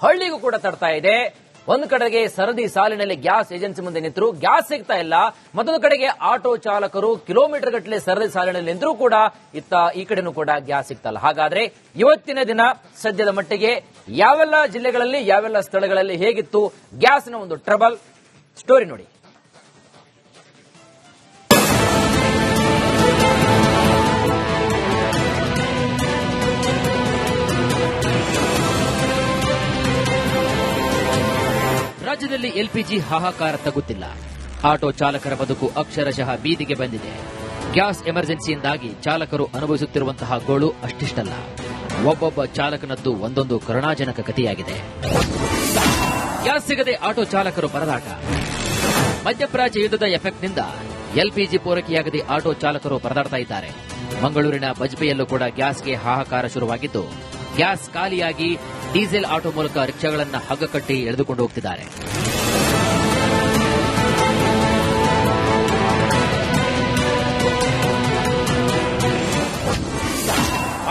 ಹಳ್ಳಿಗೂ ಕೂಡ ತಡ್ತಾ ಇದೆ. ಒಂದು ಕಡೆಗೆ ಸರದಿ ಸಾಲಿನಲ್ಲಿ ಗ್ಯಾಸ್ ಏಜೆನ್ಸಿ ಮುಂದೆ ನಿಂತರು, ಗ್ಯಾಸ್ ಸಿಗ್ತಾ ಇಲ್ಲ. ಮತ್ತೊಂದು ಕಡೆಗೆ ಆಟೋ ಚಾಲಕರು ಕಿಲೋಮೀಟರ್ ಗಟ್ಟಲೆ ಸರದಿ ಸಾಲಿನಲ್ಲಿ ನಿಂತರೂ ಕೂಡ ಈ ಕಡೆನೂ ಕೂಡ ಗ್ಯಾಸ್ ಸಿಗ್ತಾ ಇಲ್ಲ. ಹಾಗಾದ್ರೆ ಇವತ್ತಿನ ದಿನ ಸದ್ಯದ ಮಟ್ಟಿಗೆ ಯಾವೆಲ್ಲ ಜಿಲ್ಲೆಗಳಲ್ಲಿ ಯಾವೆಲ್ಲ ಸ್ಥಳಗಳಲ್ಲಿ ಹೇಗಿತ್ತು ಗ್ಯಾಸ್ನ ಒಂದು ಟ್ರಬಲ್ ಸ್ಟೋರಿ ನೋಡಿ. ರಾಜ್ಯದಲ್ಲಿ ಎಲ್ಪಿಜಿ ಹಾಹಾಕಾರ ತಗ್ಗುತ್ತಿಲ್ಲ. ಆಟೋ ಚಾಲಕರ ಬದುಕು ಅಕ್ಷರಶಃ ಬೀದಿಗೆ ಬಂದಿದೆ. ಗ್ಯಾಸ್ ಎಮರ್ಜೆನ್ಸಿಯಿಂದಾಗಿ ಚಾಲಕರು ಅನುಭವಿಸುತ್ತಿರುವಂತಹ ಗೋಳು ಅಷ್ಟಿಷ್ಟಲ್ಲ. ಒಬ್ಬೊಬ್ಬ ಚಾಲಕನದ್ದು ಒಂದೊಂದು ಕರುಣಾಜನಕ ಕಥೆಯಾಗಿದೆ. ಗ್ಯಾಸ್ ಸಿಗದೆ ಆಟೋ ಚಾಲಕರು ಪರದಾಟ. ಮಧ್ಯಪ್ರಾಚ್ಯ ಯುದ್ಧದ ಎಫೆಕ್ಟ್ನಿಂದ ಎಲ್ಪಿಜಿ ಪೂರೈಕೆಯಾಗದೆ ಆಟೋ ಚಾಲಕರು ಪರದಾಡ್ತಾ ಇದ್ದಾರೆ. ಮಂಗಳೂರಿನ ಬಜ್ಪೆಯಲ್ಲೂ ಕೂಡ ಗ್ಯಾಸ್ಗೆ ಹಾಹಾಕಾರ ಶುರುವಾಗಿದ್ದು, ಗ್ಯಾಸ್ ಖಾಲಿಯಾಗಿ ಡೀಸೆಲ್ ಆಟೋ ಮೂಲಕ ರಿಕ್ಷಾಗಳನ್ನು ಹಗ್ಗ ಕಟ್ಟಿ ಎಳೆದುಕೊಂಡು ಹೋಗುತ್ತಿದ್ದಾರೆ.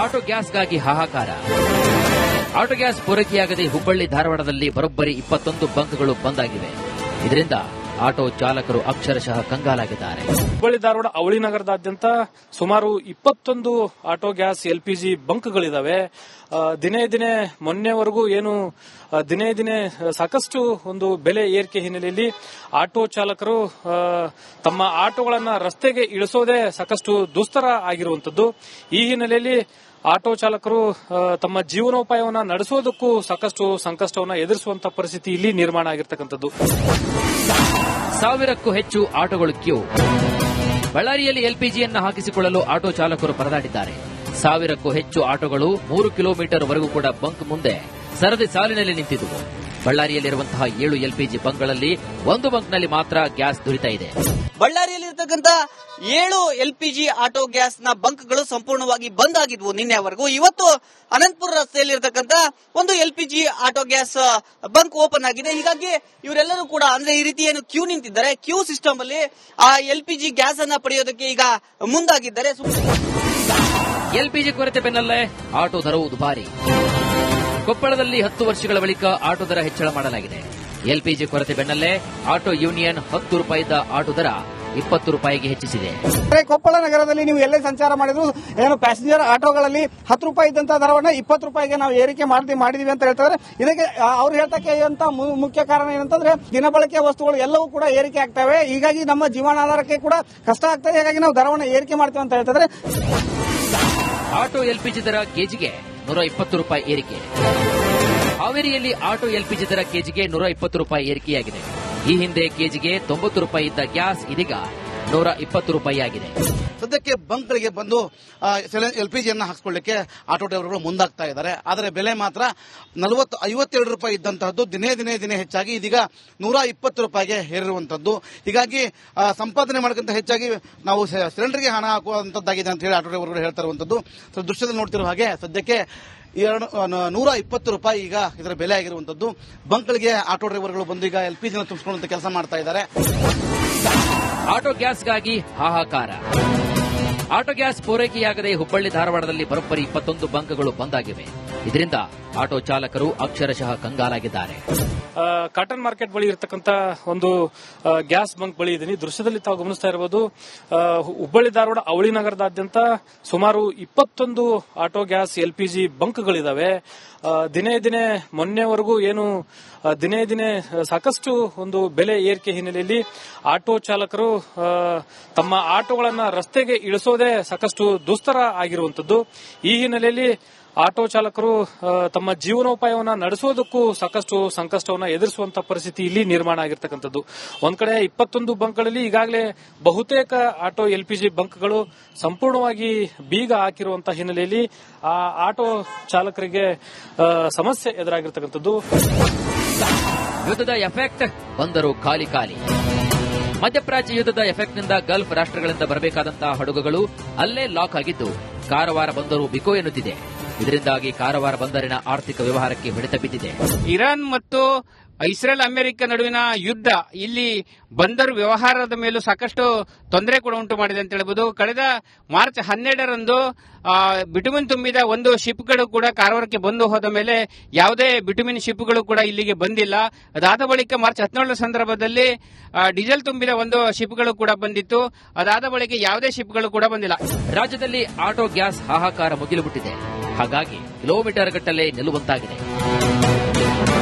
ಆಟೋ ಗ್ಯಾಸ್ಗಾಗಿ ಹಾಹಾಕಾರ. ಆಟೋ ಗ್ಯಾಸ್ ಪೂರೈಕೆಯಾಗದೆ ಹುಬ್ಬಳ್ಳಿ ಧಾರವಾಡದಲ್ಲಿ ಬರೋಬ್ಬರಿ 21 ಬಂಕ್ಗಳು ಬಂದ್ ಆಗಿವೆ. ಇದರಿಂದ ಆಟೋ ಚಾಲಕರು ಅಕ್ಷರಶಃ ಕಂಗಾಲಾಗಿದ್ದಾರೆ. ಹುಬ್ಬಳ್ಳಿ ಧಾರವಾಡ ಅವಳಿ ನಗರದಾದ್ಯಂತ ಸುಮಾರು 21 ಆಟೋ ಗ್ಯಾಸ್ ಎಲ್ಪಿಜಿ ಬಂಕ್ಗಳಿದಾವೆ. ದಿನೇ ದಿನೇ ಮೊನ್ನೆವರೆಗೂ ದಿನೇ ಸಾಕಷ್ಟು ಒಂದು ಬೆಲೆ ಏರಿಕೆ ಹಿನ್ನೆಲೆಯಲ್ಲಿ ಆಟೋ ಚಾಲಕರು ತಮ್ಮ ಆಟೋಗಳನ್ನ ರಸ್ತೆಗೆ ಇಳಿಸೋದೇ ಸಾಕಷ್ಟು ದುಸ್ತರ ಆಗಿರುವಂತದ್ದು. ಈ ಹಿನ್ನೆಲೆಯಲ್ಲಿ ಆಟೋ ಚಾಲಕರು ತಮ್ಮ ಜೀವನೋಪಾಯವನ್ನು ನಡೆಸೋದಕ್ಕೂ ಸಾಕಷ್ಟು ಸಂಕಷ್ಟವನ್ನು ಎದುರಿಸುವಂತಹ ಪರಿಸ್ಥಿತಿ ಇಲ್ಲಿ ನಿರ್ಮಾಣ ಆಗಿರ್ತಕ್ಕಂಥದ್ದು. 1000ಕ್ಕೂ ಹೆಚ್ಚು ಆಟೋಗಳು ಕ್ಯೂ. ಬಳ್ಳಾರಿಯಲ್ಲಿ ಎಲ್ಪಿಜಿಯನ್ನು ಹಾಕಿಸಿಕೊಳ್ಳಲು ಆಟೋ ಚಾಲಕರು ಪರದಾಡಿದ್ದಾರೆ. 1000ಕ್ಕೂ ಹೆಚ್ಚು ಆಟೋಗಳು 3 ಕಿಲೋಮೀಟರ್ ವರೆಗೂ ಕೂಡ ಬಂಕ್ ಮುಂದೆ ಸರದಿ ಸಾಲಿನಲ್ಲಿ ನಿಂತಿದ್ದವು. ಬಳ್ಳಾರಿಯಲ್ಲಿರುವಂತಹ 7 ಎಲ್ಪಿಜಿ ಬಂಕ್ಗಳಲ್ಲಿ ಒಂದು ಬಂಕ್ನಲ್ಲಿ ಮಾತ್ರ ಗ್ಯಾಸ್ ದೊರೀತಾ ಇದೆ. ಬಳ್ಳಾರಿಯಲ್ಲಿರ್ತಕ್ಕಂಥ 7 ಎಲ್ಪಿಜಿ ಆಟೋ ಗ್ಯಾಸ್ ನ ಬಂಕ್ಗಳು ಸಂಪೂರ್ಣವಾಗಿ ಬಂದ್ ಆಗಿದ್ವು ನಿನ್ನೆವರೆಗೂ. ಇವತ್ತು ಅನಂತಪುರ ರಸ್ತೆಯಲ್ಲಿರ್ತಕ್ಕಂಥ ಒಂದು LPG auto gas bunk open ಆಗಿದೆ. ಹೀಗಾಗಿ ಇವರೆಲ್ಲರೂ ಕೂಡ ಅಂದ್ರೆ ಈ ರೀತಿ ಏನು ಕ್ಯೂ ನಿಂತಿದ್ದಾರೆ, ಕ್ಯೂ ಸಿಸ್ಟಮ್ ಅಲ್ಲಿ ಆ ಎಲ್ಪಿಜಿ ಗ್ಯಾಸ್ ಅನ್ನ ಪಡೆಯೋದಕ್ಕೆ ಈಗ ಮುಂದಾಗಿದ್ದಾರೆ. ಎಲ್ಪಿಜಿ ಕೊರತೆ ಬೆನ್ನಲ್ಲೇ ಆಟೋ ದರವು ದುಬಾರಿ. ಕೊಪ್ಪಳದಲ್ಲಿ 10 ವರ್ಷಗಳ ಬಳಿಕ ಆಟೋ ದರ ಹೆಚ್ಚಳ ಮಾಡಲಾಗಿದೆ. ಎಲ್ಪಿಜಿ ಕೊರತೆ ಬೆನ್ನಲ್ಲೇ ಆಟೋ ಯೂನಿಯನ್ 10 ರೂಪಾಯಿದ ಆಟೋ ದರ 20 ರೂಪಾಯಿಗೆ ಹೆಚ್ಚಿಸಿದೆ. ಕೊಪ್ಪಳ ನಗರದಲ್ಲಿ ನೀವು ಎಲ್ಲೇ ಸಂಚಾರ ಮಾಡಿದ್ರು ಏನು ಪ್ಯಾಸೆಂಜರ್ ಆಟೋಗಳಲ್ಲಿ 10 ರೂಪಾಯಿ ಇದ್ದಂತ ದರವನ್ನು 20 ರೂಪಾಯಿಗೆ ನಾವು ಏರಿಕೆ ಮಾಡಿದೀವಿ ಅಂತ ಹೇಳ್ತಾರೆ. ಇದಕ್ಕೆ ಅವ್ರು ಹೇಳ್ತಕ್ಕೆ ಮುಖ್ಯ ಕಾರಣ ಏನಂತಂದ್ರೆ ದಿನಬಳಕೆ ವಸ್ತುಗಳು ಎಲ್ಲವೂ ಕೂಡ ಏರಿಕೆ ಆಗ್ತವೆ. ಹೀಗಾಗಿ ನಮ್ಮ ಜೀವನಾಧಾರಕ್ಕೆ ಕೂಡ ಕಷ್ಟ ಆಗ್ತದೆ. ಹೀಗಾಗಿ ನಾವು ದರವನ್ನು ಏರಿಕೆ ಮಾಡ್ತೀವಿ ಅಂತ ಹೇಳ್ತಾರೆ. ಆಟೋ ಎಲ್ಪಿಜಿ ದರ ಕೆಜಿಗೆ 120 ರೂಪಾಯಿ ಏರಿಕೆ. ಹಾವೇರಿಯಲ್ಲಿ ಆಟೋ ಎಲ್ಪಿಜಿ ದರ ಕೆಜಿಗೆ 120 ರೂಪಾಯಿ ಏರಿಕೆಯಾಗಿದೆ. ಈ ಹಿಂದೆ ಕೆಜಿಗೆ 90 ರೂಪಾಯಿ ಇದ್ದ ಗ್ಯಾಸ್ ಇದೀಗ 120 ರೂಪಾಯಿ ಆಗಿದೆ. ಸದ್ಯಕ್ಕೆ ಬಂಕ್ಗಳಿಗೆ ಬಂದು ಎಲ್ಪಿಜಿಯನ್ನು ಹಾಕಿಕೊಳ್ಳಿಕ್ಕೆ ಆಟೋ ಡ್ರೈವರ್ಗಳು ಮುಂದಾಗ್ತಾ ಇದ್ದಾರೆ. ಆದರೆ ಬೆಲೆ ಮಾತ್ರ 52 ರೂಪಾಯಿ ಇದ್ದಂತಹದ್ದು ದಿನೇ ಹೆಚ್ಚಾಗಿ ಇದೀಗ 120 ರೂಪಾಯಿಗೆ ಏರಿರುವಂತದ್ದು. ಹೀಗಾಗಿ ಸಂಪಾದನೆ ಮಾಡಕ್ಕಿಂತ ಹೆಚ್ಚಾಗಿ ನಾವು ಸಿಲಿಂಡರ್ಗೆ ಹಣ ಹಾಕುವಂತದ್ದಾಗಿದೆ ಅಂತ ಹೇಳಿ ಆಟೋ ಡ್ರೈವರ್ಗಳು ಹೇಳ್ತಾ ಇರುವಂತದ್ದು. ದೃಶ್ಯದಲ್ಲಿ ನೋಡ್ತಿರುವ ಹಾಗೆ ಸದ್ಯಕ್ಕೆ 120 ರೂಪಾಯಿ ಈಗ ಇದರ ಬೆಲೆ ಆಗಿರುವಂತದ್ದು. ಬಂಕ್ಗಳಿಗೆ ಆಟೋ ಡ್ರೈವರ್ಗಳು ಬಂದು ಈಗ ಎಲ್ಪಿಜಿನ ತುಂಬಿಸಿಕೊಳ್ಳುವಂತ ಕೆಲಸ ಮಾಡ್ತಾ ಇದ್ದಾರೆ. ಆಟೋ ಗ್ಯಾಸ್ಗಾಗಿ ಹಾಹಾಕಾರ. ಆಟೋ ಗ್ಯಾಸ್ ಪೂರೈಕೆಯಾಗದೆ ಹುಬ್ಬಳ್ಳಿ ಧಾರವಾಡದಲ್ಲಿ ಬರೋಬ್ಬರಿ 21 ಬಂಕ್ಗಳು ಬಂದ್ ಆಗಿವೆ. ಇದರಿಂದ ಆಟೋ ಚಾಲಕರು ಅಕ್ಷರಶಃ ಕಂಗಾಲಾಗಿದ್ದಾರೆ. ಕಾಟನ್ ಮಾರ್ಕೆಟ್ ಬಳಿ ಇರತಕ್ಕಂತ ಒಂದು ಗ್ಯಾಸ್ ಬಂಕ್ ಬಳಿ ಇದೀನಿ. ದೃಶ್ಯದಲ್ಲಿ ತಾವು ಗಮನಿಸ್ತಾ ಇರಬಹುದು. ಹುಬ್ಬಳ್ಳಿ ಧಾರವಾಡ ಅವಳಿ ನಗರದಾದ್ಯಂತ ಸುಮಾರು 21 ಆಟೋ ಗ್ಯಾಸ್ ಎಲ್ಪಿಜಿ ಬಂಕ್ಗಳಿದಾವೆ. ದಿನೇ ಮೊನ್ನೆವರೆಗೂ ದಿನೇ ಸಾಕಷ್ಟು ಒಂದು ಬೆಲೆ ಏರಿಕೆ ಹಿನ್ನೆಲೆಯಲ್ಲಿ ಆಟೋ ಚಾಲಕರು ತಮ್ಮ ಆಟೋಗಳನ್ನ ರಸ್ತೆಗೆ ಇಳಿಸೋದೇ ಸಾಕಷ್ಟು ದುಸ್ತರ ಆಗಿರುವಂತದ್ದು. ಈ ಹಿನ್ನೆಲೆಯಲ್ಲಿ ಆಟೋ ಚಾಲಕರು ತಮ್ಮ ಜೀವನೋಪಾಯವನ್ನು ನಡೆಸೋದಕ್ಕೂ ಸಾಕಷ್ಟು ಸಂಕಷ್ಟವನ್ನು ಎದುರಿಸುವಂತಹ ಪರಿಸ್ಥಿತಿ ಇಲ್ಲಿ ನಿರ್ಮಾಣ ಆಗಿರ್ತಕ್ಕಂಥದ್ದು. ಒಂದ್ ಕಡೆ 21 ಬಂಕ್ಗಳಲ್ಲಿ ಈಗಾಗಲೇ ಬಹುತೇಕ ಆಟೋ ಎಲ್ಪಿಜಿ ಬಂಕ್ಗಳು ಸಂಪೂರ್ಣವಾಗಿ ಬೀಗ ಹಾಕಿರುವಂತಹ ಹಿನ್ನೆಲೆಯಲ್ಲಿ ಆ ಆಟೋ ಚಾಲಕರಿಗೆ ಸಮಸ್ಯೆ ಎದುರಾಗಿರ್ತಕ್ಕಂಥದ್ದು. ಯುದ್ಧದ ಎಫೆಕ್ಟ್ ಬಂದರು ಖಾಲಿ. ಮಧ್ಯಪ್ರಾಚ್ಯ ಯುದ್ಧದ ಎಫೆಕ್ಟ್ನಿಂದ ಗಲ್ಫ್ ರಾಷ್ಟ್ರಗಳಿಂದ ಬರಬೇಕಾದಂತಹ ಹಡಗುಗಳು ಅಲ್ಲೇ ಲಾಕ್ ಆಗಿದ್ದು ಕಾರವಾರ ಬಂದರು ಬಿಕೋ ಎನ್ನುತ್ತಿದೆ. ಇದರಿಂದಾಗಿ ಕಾರವಾರ ಬಂದರಿನ ಆರ್ಥಿಕ ವ್ಯವಹಾರಕ್ಕೆ ಹೊಡೆತ ಬಿದ್ದಿದೆ. ಇರಾನ್ ಮತ್ತು ಇಸ್ರೇಲ್ ಅಮೆರಿಕ ನಡುವಿನ ಯುದ್ಧ ಇಲ್ಲಿ ಬಂದರು ವ್ಯವಹಾರದ ಮೇಲೂ ಸಾಕಷ್ಟು ತೊಂದರೆ ಕೂಡ ಉಂಟು ಮಾಡಿದೆ ಅಂತ ಹೇಳಬಹುದು. ಕಳೆದ ಮಾರ್ಚ್ 12ರಂದು ಬಿಟುಮಿನ್ ತುಂಬಿದ ಒಂದು ಶಿಪ್ಗಳು ಕೂಡ ಕಾರವಾರಕ್ಕೆ ಬಂದು ಹೋದ ಮೇಲೆ ಯಾವುದೇ ಬಿಟುಮಿನ್ ಶಿಪ್ಗಳು ಕೂಡ ಇಲ್ಲಿಗೆ ಬಂದಿಲ್ಲ. ಅದಾದ ಬಳಿಕ ಮಾರ್ಚ್ 17ರ ಸಂದರ್ಭದಲ್ಲಿ ಡೀಸೆಲ್ ತುಂಬಿದ ಒಂದು ಶಿಪ್ಗಳು ಕೂಡ ಬಂದಿತ್ತು. ಅದಾದ ಬಳಿಕ ಯಾವುದೇ ಶಿಪ್ಗಳು ಕೂಡ ಬಂದಿಲ್ಲ. ರಾಜ್ಯದಲ್ಲಿ ಆಟೋ ಗ್ಯಾಸ್ ಹಾಹಾಕಾರ ಮುಗಿಲುಬಿಟ್ಟಿದೆ. ಹಾಗಾಗಿ ಕಿಲೋಮೀಟರ್ ಗಟ್ಟಲೆ ನಿಲ್ಲುವಂತಾಗಿದೆ.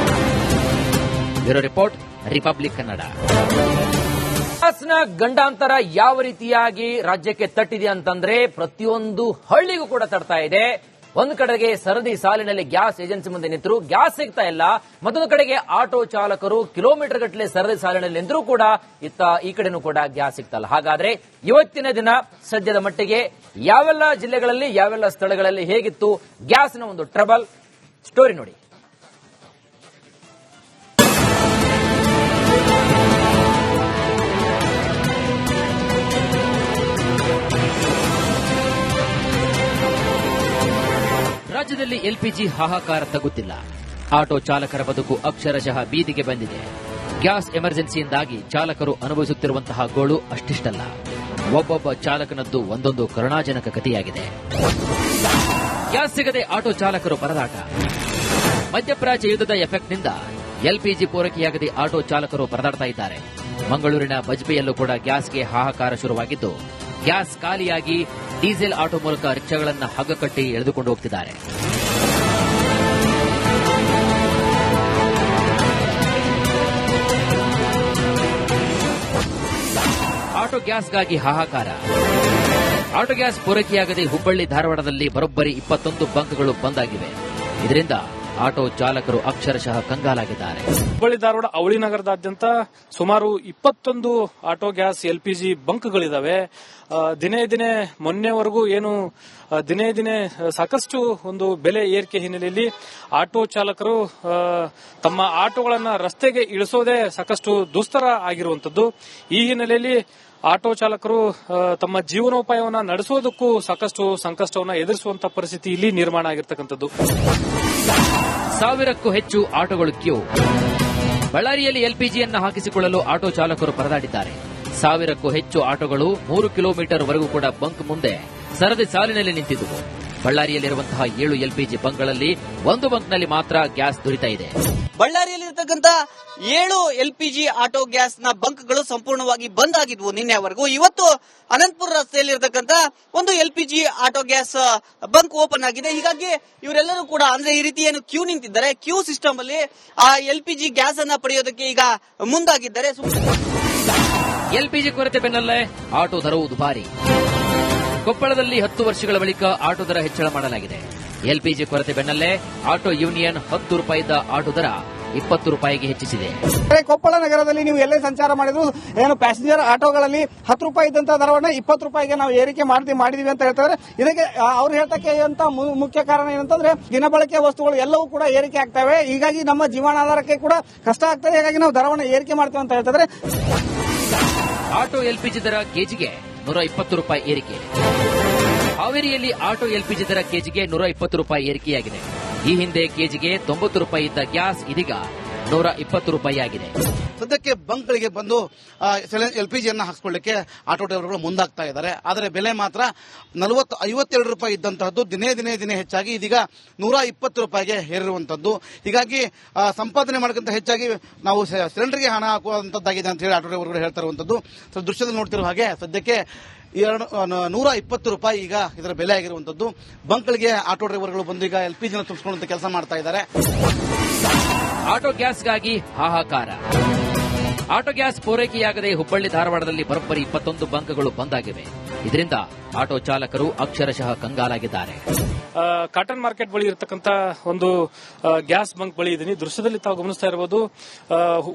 Bureau report, republic Kannada. ಗ್ಯಾಸ್ನ ಗಂಡಾಂತರ ಯಾವ ರೀತಿಯಾಗಿ ರಾಜ್ಯಕ್ಕೆ ತಟ್ಟಿದೆ ಅಂತಂದ್ರೆ ಪ್ರತಿಯೊಂದು ಹಳ್ಳಿಗೂ ಕೂಡ ತಡ್ತಾ ಇದೆ. ಒಂದು ಕಡೆಗೆ ಸರದಿ ಸಾಲಿನಲ್ಲಿ ಗ್ಯಾಸ್ ಏಜೆನ್ಸಿ ಮುಂದೆ ನಿಂತರು ಗ್ಯಾಸ್ ಸಿಗ್ತಾ ಇಲ್ಲ, ಮತ್ತೊಂದು ಕಡೆಗೆ ಆಟೋ ಚಾಲಕರು ಕಿಲೋಮೀಟರ್ ಗಟ್ಟಲೆ ಸರದಿ ಸಾಲಿನಲ್ಲಿ ನಿಂತರೂ ಕೂಡ ಈ ಕಡೆನೂ ಕೂಡ ಗ್ಯಾಸ್ ಸಿಗ್ತಾ ಇಲ್ಲ. ಹಾಗಾದ್ರೆ ಇವತ್ತಿನ ದಿನ ಸದ್ಯದ ಮಟ್ಟಿಗೆ ಯಾವೆಲ್ಲ ಜಿಲ್ಲೆಗಳಲ್ಲಿ ಯಾವೆಲ್ಲ ಸ್ಥಳಗಳಲ್ಲಿ ಹೇಗಿತ್ತು ಗ್ಯಾಸ್ನ ಒಂದು ಟ್ರಬಲ್ ಸ್ಟೋರಿ ನೋಡಿ. ರಾಜ್ಯದಲ್ಲಿ ಎಲ್ಪಿಜಿ ಹಾಹಾಕಾರ ತಗ್ಗುತ್ತಿಲ್ಲ. ಆಟೋ ಚಾಲಕರ ಬದುಕು ಅಕ್ಷರಶಃ ಬೀದಿಗೆ ಬಂದಿದೆ. ಗ್ಯಾಸ್ ಎಮರ್ಜೆನ್ಸಿಯಿಂದಾಗಿ ಚಾಲಕರು ಅನುಭವಿಸುತ್ತಿರುವಂತಹ ಗೋಳು ಅಷ್ಟಿಷ್ಟಲ್ಲ. ಒಬ್ಬೊಬ್ಬ ಚಾಲಕನದ್ದು ಒಂದೊಂದು ಕರುಣಾಜನಕ ಕಥೆಯಾಗಿದೆ. ಗ್ಯಾಸ್ ಸಿಗದೆ ಆಟೋ ಚಾಲಕರು ಪರದಾಟ. ಮಧ್ಯಪ್ರಾಚ್ಯ ಯುದ್ಧದ ಎಫೆಕ್ಟ್ನಿಂದ ಎಲ್ಪಿಜಿ ಪೂರೈಕೆಯಾಗದೆ ಆಟೋ ಚಾಲಕರು ಪರದಾಡ್ತಾ ಇದ್ದಾರೆ. ಮಂಗಳೂರಿನ ಬಜ್ಪೆಯಲ್ಲೂ ಕೂಡ ಗ್ಯಾಸ್ಗೆ ಹಾಹಾಕಾರ ಶುರುವಾಗಿದ್ದು, ಗ್ಯಾಸ್ ಖಾಲಿಯಾಗಿ ಡೀಸೆಲ್ ಆಟೋ ಮೂಲಕ ರಿಕ್ಷಾಗಳನ್ನು ಹಗ್ಗ ಕಟ್ಟಿ ಎಳೆದುಕೊಂಡು ಹೋಗುತ್ತಿದ್ದಾರೆ. ಆಟೋ ಗ್ಯಾಸ್ಗಾಗಿ ಹಾಹಾಕಾರ. ಆಟೋ ಗ್ಯಾಸ್ ಪೂರೈಕೆಯಾಗದೆ ಹುಬ್ಬಳ್ಳಿ ಧಾರವಾಡದಲ್ಲಿ ಬರೋಬ್ಬರಿ 21 ಬಂಕ್ಗಳು ಬಂದ್ ಆಗಿವೆ. ಇದರಿಂದ ಆಟೋ ಚಾಲಕರು ಅಕ್ಷರಶಃ ಕಂಗಾಲಾಗಿದ್ದಾರೆ. ಹುಬ್ಬಳ್ಳಿ ಧಾರವಾಡ ಅವಳಿ ನಗರದಾದ್ಯಂತ ಸುಮಾರು 21 ಆಟೋ ಗ್ಯಾಸ್ ಎಲ್ಪಿಜಿ ಬಂಕ್ಗಳಿದಾವೆ. ದಿನೇ ದಿನೇ ಮೊನ್ನೆವರೆಗೂ ದಿನೇ ದಿನೇ ಸಾಕಷ್ಟು ಒಂದು ಬೆಲೆ ಏರಿಕೆ ಹಿನ್ನೆಲೆಯಲ್ಲಿ ಆಟೋ ಚಾಲಕರು ತಮ್ಮ ಆಟೋಗಳನ್ನ ರಸ್ತೆಗೆ ಇಳಿಸೋದೇ ಸಾಕಷ್ಟು ದುಸ್ತರ ಆಗಿರುವಂತದ್ದು. ಈ ಹಿನ್ನೆಲೆಯಲ್ಲಿ ಆಟೋ ಚಾಲಕರು ತಮ್ಮ ಜೀವನೋಪಾಯವನ್ನ ನಡೆಸೋದಕ್ಕೂ ಸಾಕಷ್ಟು ಸಂಕಷ್ಟವನ್ನ ಎದುರಿಸುವಂತಹ ಪರಿಸ್ಥಿತಿ ಇಲ್ಲಿ ನಿರ್ಮಾಣ ಆಗಿರ್ತಕ್ಕಂಥದ್ದು. 1000ಕ್ಕೂ ಹೆಚ್ಚು ಆಟೋಗಳು ಕ್ಯೂ. ಬಳ್ಳಾರಿಯಲ್ಲಿ ಎಲ್ಪಿಜಿಯನ್ನು ಹಾಕಿಸಿಕೊಳ್ಳಲು ಆಟೋ ಚಾಲಕರು ಪರದಾಡಿದ್ದಾರೆ. 1000ಕ್ಕೂ ಹೆಚ್ಚು ಆಟೋಗಳು 3 ಕಿಲೋಮೀಟರ್ ವರೆಗೂ ಕೂಡ ಬಂಕ್ ಮುಂದೆ ಸರದಿ ಸಾಲಿನಲ್ಲಿ ನಿಂತಿದ್ದವು. ಬಳ್ಳಾರಿಯಲ್ಲಿರುವಂತಹ 7 ಎಲ್ಪಿಜಿ ಬಂಕ್ಗಳಲ್ಲಿ ಒಂದು ಬಂಕ್ನಲ್ಲಿ ಮಾತ್ರ ಗ್ಯಾಸ್ ದೊರೀತಾ ಇದೆ. ಬಳ್ಳಾರಿಯಲ್ಲಿರತಕ್ಕಂತ 7 ಎಲ್ಪಿಜಿ ಆಟೋ ಗ್ಯಾಸ್ ನ ಬಂಕ್ಗಳು ಸಂಪೂರ್ಣವಾಗಿ ಬಂದ್ ಆಗಿದ್ವು ನಿನ್ನೆವರೆಗೂ. ಇವತ್ತು ಅನಂತಪುರ ರಸ್ತೆಯಲ್ಲಿರತಕ್ಕಂತ ಒಂದು LPG auto gas bunk open ಆಗಿದೆ. ಹೀಗಾಗಿ ಇವರೆಲ್ಲರೂ ಕೂಡ ಅಂದ್ರೆ ಈ ರೀತಿ ಏನು ಕ್ಯೂ ನಿಂತಿದ್ದಾರೆ, ಕ್ಯೂ ಸಿಸ್ಟಮ್ ಅಲ್ಲಿ ಆ ಎಲ್ಪಿಜಿ ಗ್ಯಾಸ್ ಅನ್ನ ಪಡೆಯೋದಕ್ಕೆ ಈಗ ಮುಂದಾಗಿದ್ದಾರೆ. ಎಲ್ಪಿಜಿ ಕೊರತೆ ಬೆನ್ನಲ್ಲೇ ಆಟೋ ದರವು ದುಬಾರಿ. ಕೊಪ್ಪಳದಲ್ಲಿ 10 ವರ್ಷಗಳ ಬಳಿಕ ಆಟೋ ದರ ಹೆಚ್ಚಳ ಮಾಡಲಾಗಿದೆ. ಎಲ್ಪಿಜಿ ಕೊರತೆ ಬೆನ್ನಲ್ಲೇ ಆಟೋ ಯೂನಿಯನ್ 10 ರೂಪಾಯಿದ ಆಟೋ ದರ 20 ರೂಪಾಯಿಗೆ ಹೆಚ್ಚಿಸಿದೆ. ಕೊಪ್ಪಳ ನಗರದಲ್ಲಿ ನೀವು ಎಲ್ಲೇ ಸಂಚಾರ ಮಾಡಿದ್ರು ಏನು ಪ್ಯಾಸೆಂಜರ್ ಆಟೋಗಳಲ್ಲಿ 10 ರೂಪಾಯಿ ಇದ್ದಂತ ದರವನ್ನ 20 ರೂಪಾಯಿಗೆ ನಾವು ಏರಿಕೆ ಮಾಡಿದೀವಿ ಅಂತ ಹೇಳ್ತಾರೆ. ಇದಕ್ಕೆ ಅವ್ರು ಹೇಳ್ತಕ್ಕೆ ಮುಖ್ಯ ಕಾರಣ ಏನಂತಂದ್ರೆ ದಿನಬಳಕೆ ವಸ್ತುಗಳು ಎಲ್ಲವೂ ಕೂಡ ಏರಿಕೆ ಆಗ್ತವೆ. ಹೀಗಾಗಿ ನಮ್ಮ ಜೀವನಾಧಾರಕ್ಕೆ ಕೂಡ ಕಷ್ಟ ಆಗ್ತದೆ. ಹೀಗಾಗಿ ನಾವು ದರವನ್ನು ಏರಿಕೆ ಮಾಡ್ತೇವೆ ಅಂತ ಹೇಳ್ತಾರೆ. ಆಟೋ ಎಲ್ಪಿಜಿ ದರ ಕೆಜಿಗೆ 120 ರೂಪಾಯಿ ಏರಿಕೆ. ಹಾವೇರಿಯಲ್ಲಿ ಆಟೋ ಎಲ್ಪಿಜಿ ದರ ಕೆಜಿಗೆ 120 ರೂಪಾಯಿ ಏರಿಕೆಯಾಗಿದೆ. ಈ ಹಿಂದೆ ಕೆಜಿಗೆ 90 ರೂಪಾಯಿ ಇದ್ದ ಗ್ಯಾಸ್ ಇದೀಗ 120 ರೂಪಾಯಿ ಆಗಿದೆ. ಸದ್ಯಕ್ಕೆ ಬಂಕ್ಗಳಿಗೆ ಬಂದು ಎಲ್ಪಿಜಿಯನ್ನು ಹಾಕಿಕೊಳ್ಳಿಕ್ಕೆ ಆಟೋ ಡ್ರೈವರ್ಗಳು ಮುಂದಾಗ್ತಾ ಇದ್ದಾರೆ. ಆದರೆ ಬೆಲೆ ಮಾತ್ರ 52 ರೂಪಾಯಿ ಇದ್ದಂತಹದ್ದು ದಿನೇ ದಿನೇ ದಿನೇ ಹೆಚ್ಚಾಗಿ ಇದೀಗ 120 ರೂಪಾಯಿಗೆ ಏರಿರುವಂತದ್ದು. ಹೀಗಾಗಿ ಸಂಪಾದನೆ ಮಾಡಕ್ಕಿಂತ ಹೆಚ್ಚಾಗಿ ನಾವು ಸಿಲಿಂಡರ್ಗೆ ಹಣ ಹಾಕುವಂತದ್ದಾಗಿದೆ ಅಂತ ಹೇಳಿ ಆಟೋ ಡ್ರೈವರ್ಗಳು ಹೇಳ್ತಾ ಇರುವಂತದ್ದು. ದೃಶ್ಯದಲ್ಲಿ ನೋಡ್ತಿರೋ ಹಾಗೆ ಸದ್ಯಕ್ಕೆ 120 ರೂಪಾಯಿ ಈಗ ಇದರ ಬೆಲೆ ಆಗಿರುವಂತದ್ದು. ಬಂಕ್ಗಳಿಗೆ ಆಟೋ ಡ್ರೈವರ್ಗಳು ಬಂದು ಈಗ ಎಲ್ಪಿಜಿನ ತುಂಬಿಸಿಕೊಳ್ಳುವಂತ ಕೆಲಸ ಮಾಡ್ತಾ ಇದ್ದಾರೆ. ಆಟೋ ಗ್ಯಾಸ್ಗಾಗಿ ಹಾಹಾಕಾರ. ಆಟೋ ಗ್ಯಾಸ್ ಪೂರೈಕೆಯಾಗದೆ ಹುಬ್ಬಳ್ಳಿ ಧಾರವಾಡದಲ್ಲಿ ಬರೋಬ್ಬರಿ 21 ಬಂಕ್ಗಳು ಬಂದ್ ಆಗಿವೆ. ಇದರಿಂದ ಆಟೋ ಚಾಲಕರು ಅಕ್ಷರಶಃ ಕಂಗಾಲಾಗಿದ್ದಾರೆ. ಕಾಟನ್ ಮಾರ್ಕೆಟ್ ಬಳಿ ಇರತಕ್ಕಂತ ಒಂದು ಗ್ಯಾಸ್ ಬಂಕ್ ಬಳಿ ಇದೀನಿ. ದೃಶ್ಯದಲ್ಲಿ ತಾವು ಗಮನಿಸ್ತಾ ಇರಬಹುದು,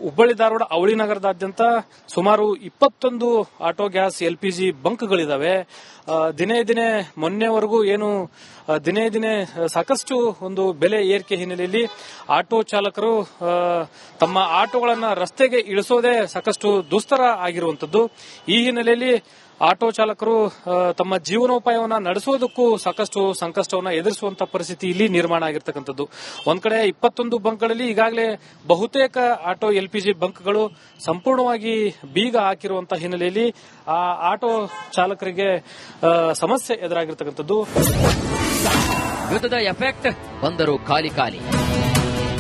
ಹುಬ್ಬಳ್ಳಿ ಧಾರವಾಡ ಅವಳಿ ನಗರದಾದ್ಯಂತ ಸುಮಾರು 21 ಆಟೋ ಗ್ಯಾಸ್ ಎಲ್ಪಿಜಿ ಬಂಕ್ಗಳಿದಾವೆ. ದಿನೇ ದಿನೇ ಮೊನ್ನೆವರೆಗೂ ದಿನೇ ದಿನೇ ಸಾಕಷ್ಟು ಒಂದು ಬೆಲೆ ಏರಿಕೆ ಹಿನ್ನೆಲೆಯಲ್ಲಿ ಆಟೋ ಚಾಲಕರು ತಮ್ಮ ಆಟೋಗಳನ್ನ ರಸ್ತೆಗೆ ಇಳಿಸೋದೇ ಸಿಗುವುದೇ ಸಾಕಷ್ಟು ದುಸ್ತರ ಆಗಿರುವಂತದ್ದು. ಈ ಹಿನ್ನೆಲೆಯಲ್ಲಿ ಆಟೋ ಚಾಲಕರು ತಮ್ಮ ಜೀವನೋಪಾಯವನ್ನ ನಡೆಸುವುದಕ್ಕೂ ಸಾಕಷ್ಟು ಸಂಕಷ್ಟವನ್ನ ಎದುರಿಸುವಂತಹ ಪರಿಸ್ಥಿತಿ ಇಲ್ಲಿ ನಿರ್ಮಾಣ ಆಗಿರ್ತಕ್ಕಂಥದ್ದು. ಒಂದ್ ಕಡೆ 21 ಬಂಕ್ಗಳಲ್ಲಿ ಈಗಾಗಲೇ ಬಹುತೇಕ ಆಟೋ ಎಲ್ಪಿಜಿ ಬಂಕ್ಗಳು ಸಂಪೂರ್ಣವಾಗಿ ಬೀಗ ಹಾಕಿರುವಂತಹ ಹಿನ್ನೆಲೆಯಲ್ಲಿ ಆ ಆಟೋ ಚಾಲಕರಿಗೆ ಸಮಸ್ಯೆ ಎದುರಾಗಿರ್ತಕ್ಕಂಥದ್ದು. ಯುದ್ಧದ ಎಫೆಕ್ಟ್ ಬಂದರು ಖಾಲಿ ಖಾಲಿ.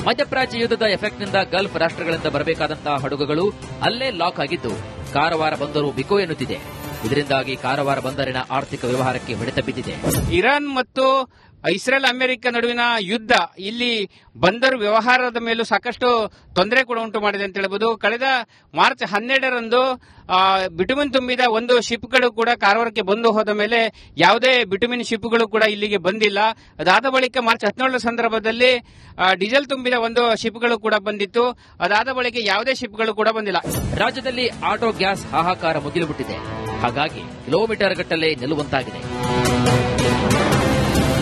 ಮಧ್ಯಪ್ರಾಚ್ಯ ಯುದ್ಧದ ಎಫೆಕ್ಟ್ನಿಂದ ಗಲ್ಫ್ ರಾಷ್ಟ್ರಗಳಿಂದ ಬರಬೇಕಾದಂತಹ ಹಡಗುಗಳು ಅಲ್ಲೇ ಲಾಕ್ ಆಗಿದ್ದು ಕಾರವಾರ ಬಂದರು ಬಿಕೋ ಎನ್ನುತ್ತಿದೆ. ಇದರಿಂದಾಗಿ ಕಾರವಾರ ಬಂದರಿನ ಆರ್ಥಿಕ ವ್ಯವಹಾರಕ್ಕೆ ಹೊಡೆತ ಬಿದ್ದಿದೆ. ಇರಾನ್ ಮತ್ತು ಇಸ್ರೇಲ್ ಅಮೆರಿಕ ನಡುವಿನ ಯುದ್ಧ ಇಲ್ಲಿ ಬಂದರು ವ್ಯವಹಾರದ ಮೇಲೂ ಸಾಕಷ್ಟು ತೊಂದರೆ ಕೂಡ ಉಂಟು ಮಾಡಿದೆ ಅಂತ ಹೇಳಬಹುದು. ಕಳೆದ ಮಾರ್ಚ್ 12ರಂದು ಬಿಟುಮಿನ್ ತುಂಬಿದ ಒಂದು ಶಿಪ್ಗಳು ಕೂಡ ಕಾರವಾರಕ್ಕೆ ಬಂದು ಹೋದ ಮೇಲೆ ಯಾವುದೇ ಬಿಟುಮಿನ್ ಶಿಪ್ಗಳು ಕೂಡ ಇಲ್ಲಿಗೆ ಬಂದಿಲ್ಲ. ಅದಾದ ಬಳಿಕ ಮಾರ್ಚ್ 17ರ ಸಂದರ್ಭದಲ್ಲಿ ಡೀಸೆಲ್ ತುಂಬಿದ ಒಂದು ಶಿಪ್ಗಳು ಕೂಡ ಬಂದಿತ್ತು. ಅದಾದ ಬಳಿಕ ಯಾವುದೇ ಶಿಪ್ಗಳು ಕೂಡ ಬಂದಿಲ್ಲ. ರಾಜ್ಯದಲ್ಲಿ ಆಟೋ ಗ್ಯಾಸ್ ಹಾಹಾಕಾರ ಮುಗಿಲು ಬಿಟ್ಟಿದೆ. ಹಾಗಾಗಿ ಕಿಲೋಮೀಟರ್ ಗಟ್ಟಲೆ ನಿಲ್ಲುವಂತಾಗಿದೆ.